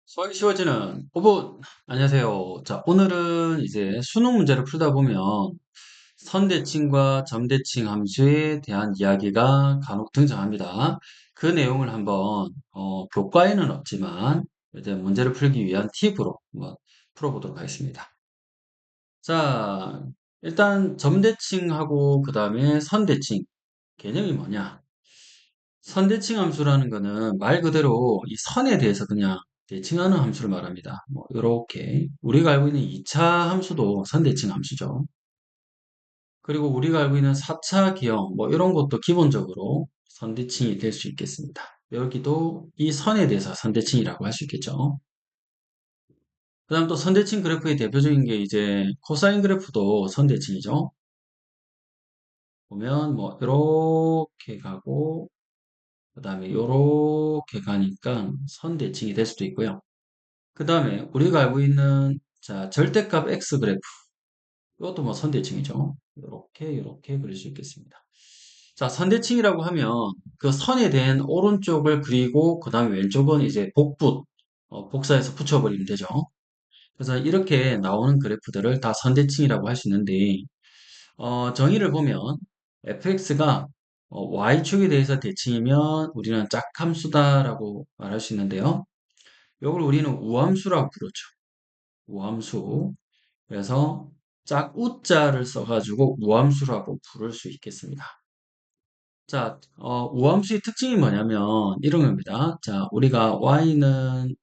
수학이 쉬워지는 오분 안녕하세요. 자, 오늘은 이제 수능 문제를 풀다 보면 선대칭과 점대칭 함수에 대한 이야기가 간혹 등장합니다. 그 내용을 한번 교과에는 없지만 이제 문제를 풀기 위한 팁으로 한번 풀어보도록 하겠습니다. 자, 일단 점대칭하고 그 다음에 선대칭 개념이 뭐냐? 선대칭 함수라는 거는 말 그대로 이 선에 대해서 그냥 대칭하는 함수를 말합니다. 뭐 이렇게 우리가 알고 있는 2차 함수도 선대칭 함수죠. 그리고 우리가 알고 있는 4차 기형 뭐 이런 것도 기본적으로 선대칭이 될 수 있겠습니다. 여기도 이 선에 대해서 선대칭이라고 할 수 있겠죠. 그다음 또 선대칭 그래프의 대표적인 게 이제 코사인 그래프도 선대칭이죠. 보면 뭐 이렇게 가고 그다음에 이렇게 가니까 선대칭이 될 수도 있고요. 그 다음에 우리가 알고 있는 자 절대값 x 그래프 이것도 뭐 선대칭이죠. 이렇게 그릴 수 있겠습니다. 자 선대칭이라고 하면 그 선에 대한 오른쪽을 그리고 그 다음에 왼쪽은 이제 복부 복사해서 붙여버리면 되죠. 그래서 이렇게 나오는 그래프들을 다 선대칭이라고 할 수 있는데 정의를 보면 fx가 y축에 대해서 대칭이면 우리는 짝함수다라고 말할 수 있는데요. 이걸 우리는 우함수라고 부르죠. 우함수. 그래서 짝우자를 써가지고 우함수라고 부를 수 있겠습니다. 자, 우함수의 특징이 뭐냐면 이런 겁니다. 자, 우리가 y는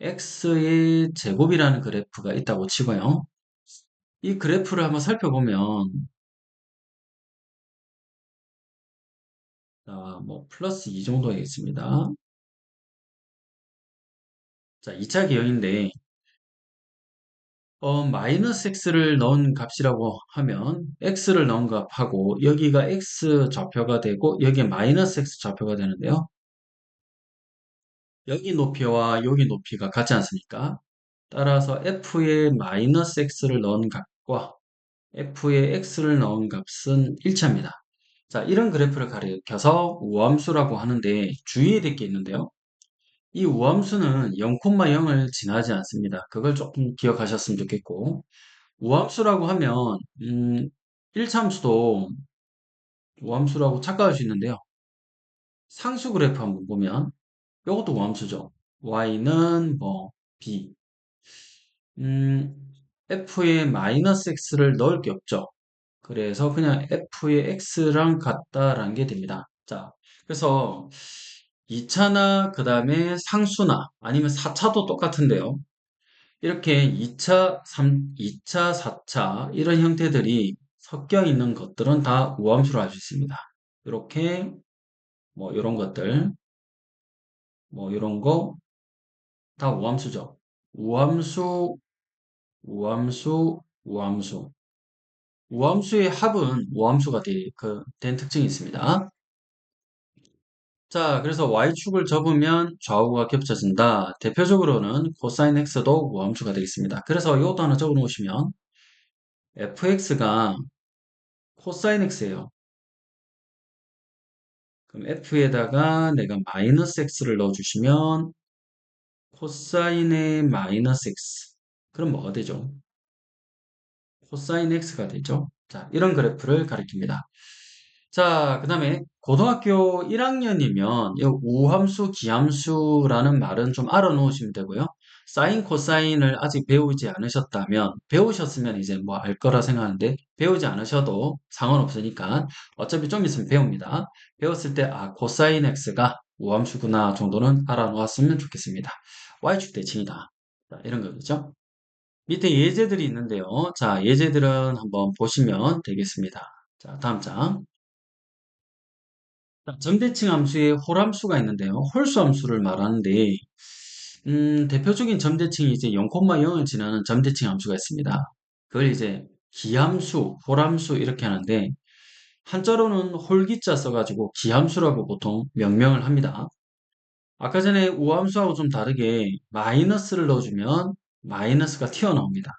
x의 제곱이라는 그래프가 있다고 치고요. 이 그래프를 한번 살펴보면 자, 뭐 플러스 2 정도 되겠습니다. 자, 2차 기형인데 마이너스 x를 넣은 값이라고 하면 x를 넣은 값하고 여기가 x 좌표가 되고 여기에 마이너스 x 좌표가 되는데요. 여기 높이와 여기 높이가 같지 않습니까? 따라서 f에 마이너스 x를 넣은 값과 f에 x를 넣은 값은 일치합니다. 자, 이런 그래프를 가리켜서 우함수라고 하는데 주의해야 될 게 있는데요. 이 우함수는 0,0을 지나지 않습니다. 그걸 조금 기억하셨으면 좋겠고 우함수라고 하면 1참수도 우함수라고 착각할 수 있는데요. 상수 그래프 한번 보면 이것도 우함수죠. y는 뭐 b 음, f에 마이너스 x를 넣을 게 없죠. 그래서 그냥 f의 x랑 같다라는 게 됩니다. 자, 그래서 2차나 그 다음에 상수나 아니면 4차도 똑같은데요. 이렇게 2차, 2차, 4차 이런 형태들이 섞여 있는 것들은 다 우함수로 할 수 있습니다. 이렇게 뭐 이런 것들, 뭐 이런 거 다 우함수죠. 우함수, 우함수, 우함수. 우함수의 합은 우함수가 된 특징이 있습니다. 자, 그래서 y축을 접으면 좌우가 겹쳐진다. 대표적으로는 코사인 x도 우함수가 되겠습니다. 그래서 이것도 하나 적어 놓으시면 fx가 코사인 x예요. 그럼 f에다가 내가 마이너스 x를 넣어주시면 코사인의 마이너스 x. 그럼 뭐가 되죠? 코사인 x가 되죠. 자, 이런 그래프를 가리킵니다. 자, 그 다음에 고등학교 1학년이면 이 우함수, 기함수라는 말은 좀 알아놓으시면 되고요. 사인, 코사인을 아직 배우지 않으셨다면, 배우셨으면 이제 뭐 알 거라 생각하는데, 배우지 않으셔도 상관없으니까 어차피 좀 있으면 배웁니다. 배웠을 때, 아, 코사인 x가 우함수구나 정도는 알아놓았으면 좋겠습니다. y축 대칭이다. 자, 이런 거겠죠. 밑에 예제들이 있는데요. 자, 예제들은 한번 보시면 되겠습니다. 자, 다음 장. 자, 점대칭 함수에 홀함수가 있는데요. 홀수 함수를 말하는데, 대표적인 점대칭이 이제 0,0을 지나는 점대칭 함수가 있습니다. 그걸 이제 기함수, 홀함수 이렇게 하는데, 한자로는 홀기자 써가지고 기함수라고 보통 명명을 합니다. 아까 전에 우함수하고 좀 다르게 마이너스를 넣어주면 마이너스가 튀어나옵니다.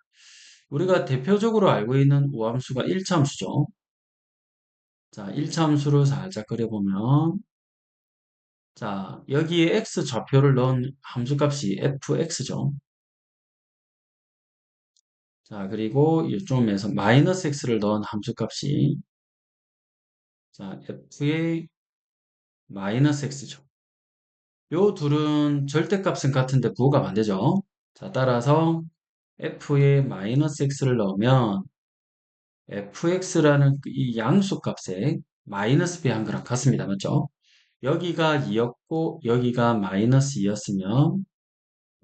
우리가 대표적으로 알고 있는 우함수가 1참수죠. 자, 1참수를 살짝 그려보면 자, 여기에 x 좌표를 넣은 함수값이 fx죠. 자, 그리고 이쪽에서 마이너스 x를 넣은 함수값이 자, f의 마이너스 x죠. 요 둘은 절대값은 같은데 부호가 반대죠. 자, 따라서 f의 마이너스 x를 넣으면 fx라는 이 양수값에 마이너스 b한 거랑 같습니다. 맞죠? 여기가 2였고 여기가 마이너스 2였으면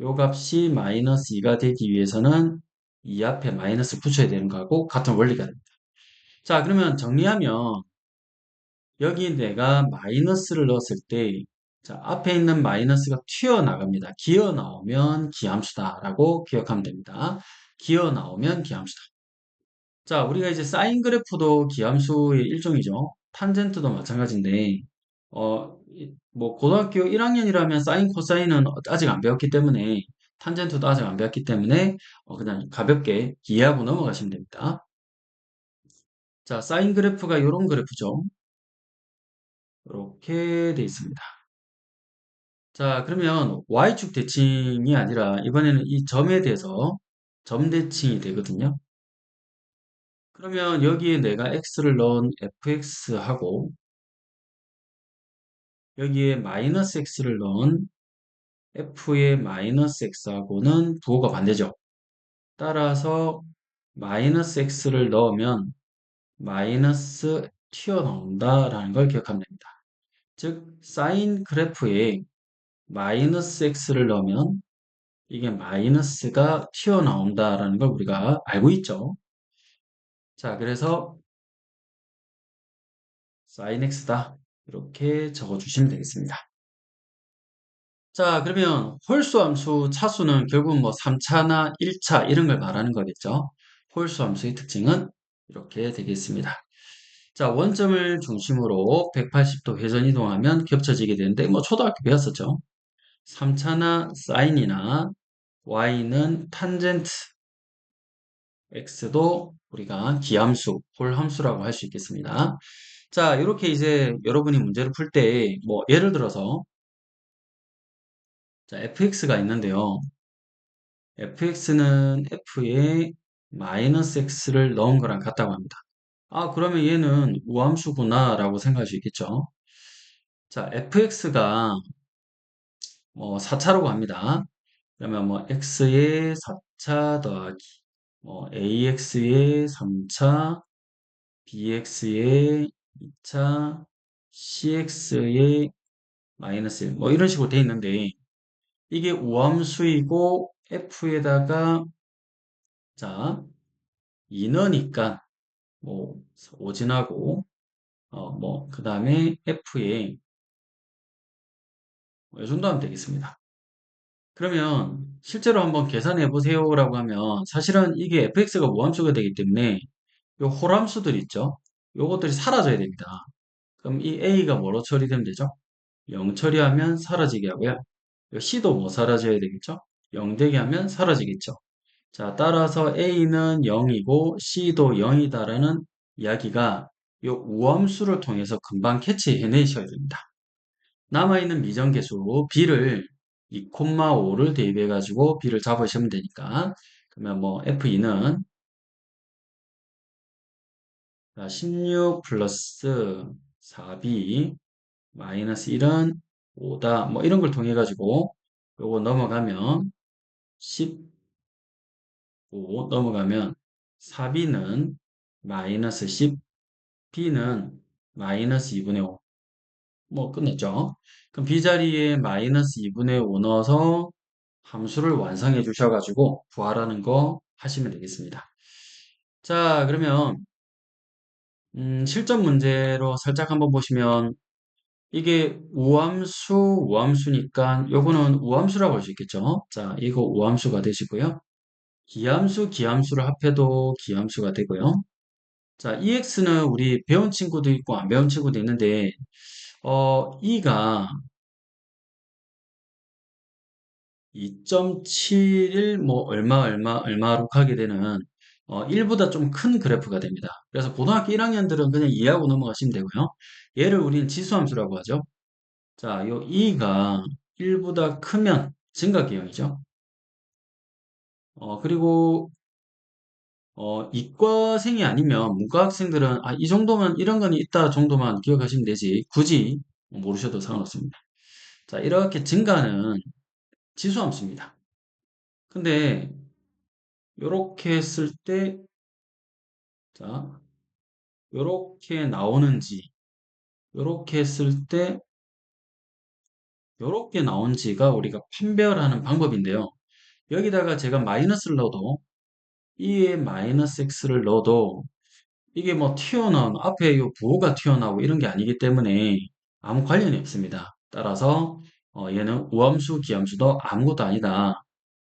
요 값이 마이너스 2가 되기 위해서는 이 앞에 마이너스 붙여야 되는 거하고 같은 원리가 됩니다. 자, 그러면 정리하면 여기 내가 마이너스를 넣었을 때 자, 앞에 있는 마이너스가 튀어나갑니다. 기어 나오면 기함수다라고 기억하면 됩니다. 기어 나오면 기함수다. 자, 우리가 이제 사인 그래프도 기함수의 일종이죠. 탄젠트도 마찬가지인데, 뭐, 고등학교 1학년이라면 사인, 코사인은 아직 안 배웠기 때문에, 탄젠트도 아직 안 배웠기 때문에, 그냥 가볍게 이해하고 넘어가시면 됩니다. 자, 사인 그래프가 이런 그래프죠. 이렇게 돼 있습니다. 자, 그러면 Y축 대칭이 아니라, 이번에는 이 점에 대해서 점 대칭이 되거든요. 그러면 여기에 내가 x를 넣은 fx하고 여기에 마이너스 x를 넣은 f의 마이너스 x하고는 부호가 반대죠. 따라서 마이너스 x를 넣으면 마이너스 튀어나온다라는 걸 기억하면 됩니다. 즉, 사인 그래프에 마이너스 x를 넣으면 이게 마이너스가 튀어나온다라는 걸 우리가 알고 있죠. 자, 그래서 sin x다. 이렇게 적어주시면 되겠습니다. 자, 그러면 홀수함수 차수는 결국 뭐 3차나 1차 이런 걸 말하는 거겠죠. 홀수함수의 특징은 이렇게 되겠습니다. 자, 원점을 중심으로 180도 회전 이동하면 겹쳐지게 되는데 뭐 초등학교 배웠었죠. 3차나 사인이나 y는 탄젠트, x도 우리가 기함수, 홀함수라고 할 수 있겠습니다. 자, 이렇게 이제 여러분이 문제를 풀 때 뭐 예를 들어서 자, fx가 있는데요. fx는 f에 마이너스 x를 넣은 거랑 같다고 합니다. 아, 그러면 얘는 우함수구나 라고 생각할 수 있겠죠. 자, fx가 뭐 4차라고 합니다. 그러면 뭐 x의 4차 더하기 뭐 ax의 3차, bx의 2차, cx의 마이너스 1, 뭐 이런 식으로 돼 있는데 이게 우함수이고 f에다가 자, 인어니까 뭐 오진하고 뭐 그다음에 F에 뭐이 정도 하면 되겠습니다. 그러면 실제로 한번 계산해 보세요라고 하면 사실은 이게 fx가 무함수가 되기 때문에 요 홀함수들 있죠. 요것들이 사라져야 됩니다. 그럼 이 a가 뭐로 처리되면 되죠? 0 처리하면 사라지게 하고요. 요 c도 뭐 사라져야 되겠죠? 0 되게 하면 사라지겠죠. 자, 따라서 a는 0이고 c도 0이다라는 이야기가 요 우함수를 통해서 금방 캐치해내셔야 됩니다. 남아있는 미정계수 b를 2,5를 대입해가지고 b를 잡으시면 되니까 그러면 뭐 f2는 16 플러스 4b 마이너스 1은 5다 뭐 이런 걸 통해 가지고 요거 넘어가면 15 넘어가면 4b는 마이너스 10 b는 마이너스 2분의 5 뭐 끝냈죠. 그럼 b자리에 마이너스 2분의 5 넣어서 함수를 완성해 주셔가지고 구하라는 거 하시면 되겠습니다. 자, 그러면 실전 문제로 살짝 한번 보시면 이게 우함수니까 요거는 우함수라고 할 수 있겠죠. 자, 이거 우함수가 되시고요. 기함수를 합해도 기함수가 되고요. 자, EX는 우리 배운 친구도 있고 안 배운 친구도 있는데 E가 2.71 뭐 얼마로 가게 되는 1보다 좀 큰 그래프가 됩니다. 그래서 고등학교 1학년들은 그냥 이해하고 넘어가시면 되고요. 얘를 우리는 지수함수라고 하죠. 자, 요 2가 1보다 크면 증가기형이죠. 그리고 이과생이 아니면 문과학생들은 이 정도면 이런 건 있다 정도만 기억하시면 되지 굳이 모르셔도 상관없습니다. 자, 이렇게 증가는 지수함수입니다. 근데 이렇게 했을 때, 자, 이렇게 나오는지, 이렇게 했을 때, 이렇게 나온지가 우리가 판별하는 방법인데요. 여기다가 제가 마이너스를 넣어도, 2에 마이너스 x를 넣어도, 이게 뭐 튀어나온, 앞에 이 부호가 튀어나오고 이런 게 아니기 때문에 아무 관련이 없습니다. 따라서, 얘는 우함수, 기함수도 아무것도 아니다.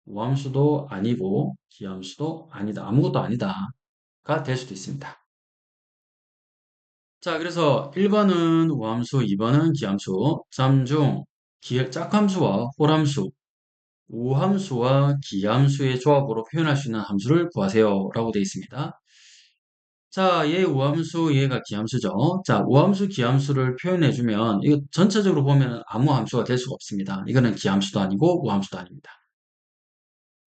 우함수도 아니고, 기함수도 아니다. 아무것도 아니다.가 될 수도 있습니다. 자, 그래서 1번은 우함수, 2번은 기함수, 3중 짝함수와 홀함수, 우함수와 기함수의 조합으로 표현할 수 있는 함수를 구하세요 라고 되어 있습니다. 자, 얘 우함수, 얘가 기함수죠. 자, 우함수, 기함수를 표현해주면 이거 전체적으로 보면 아무 함수가 될 수가 없습니다. 이거는 기함수도 아니고 우함수도 아닙니다.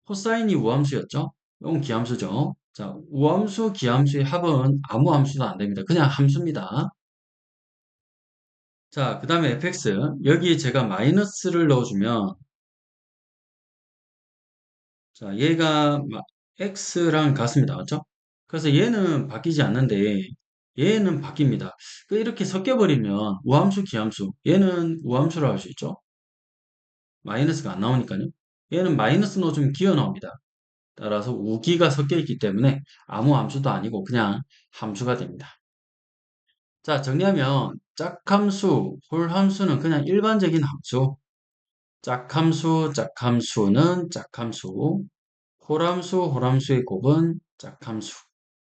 코사인이 우함수였죠? 이건 기함수죠. 자, 우함수, 기함수의 합은 아무 함수도 안 됩니다. 그냥 함수입니다. 자, 그 다음에 fx. 여기에 제가 마이너스를 넣어주면, 자, 얘가 x랑 같습니다. 맞죠? 그래서 얘는 바뀌지 않는데, 얘는 바뀝니다. 이렇게 섞여버리면 우함수, 기함수. 얘는 우함수로 할 수 있죠? 마이너스가 안 나오니까요. 얘는 마이너스 넣어주면 기어 나옵니다. 따라서 우기가 섞여 있기 때문에 아무 함수도 아니고 그냥 함수가 됩니다. 자, 정리하면 짝함수, 홀함수는 그냥 일반적인 함수. 짝함수는 짝함수, 호람수의 곱은 짝함수,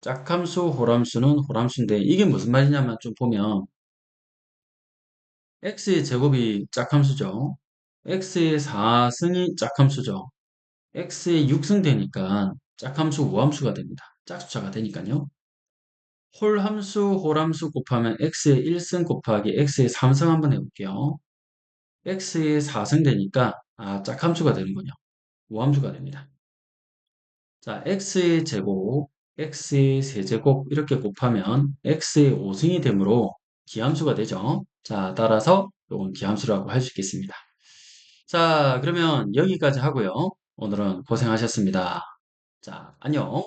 짝함수, 호람수인데 이게 무슨 말이냐면 좀 보면 x의 제곱이 짝함수죠. x의 4승이 짝함수죠. x의 6승 되니까 짝함수, 우함수가 됩니다. 짝수차가 되니까요. 홀함수 곱하면 x의 1승 곱하기 x의 3승 한번 해볼게요. x의 4승 되니까 짝함수가 되는군요. 우함수가 됩니다. 자, x의 제곱, x의 세제곱 이렇게 곱하면 x의 5승이 되므로 기함수가 되죠. 자, 따라서 이건 기함수라고 할 수 있겠습니다. 자, 그러면 여기까지 하고요. 오늘은 고생하셨습니다. 자, 안녕.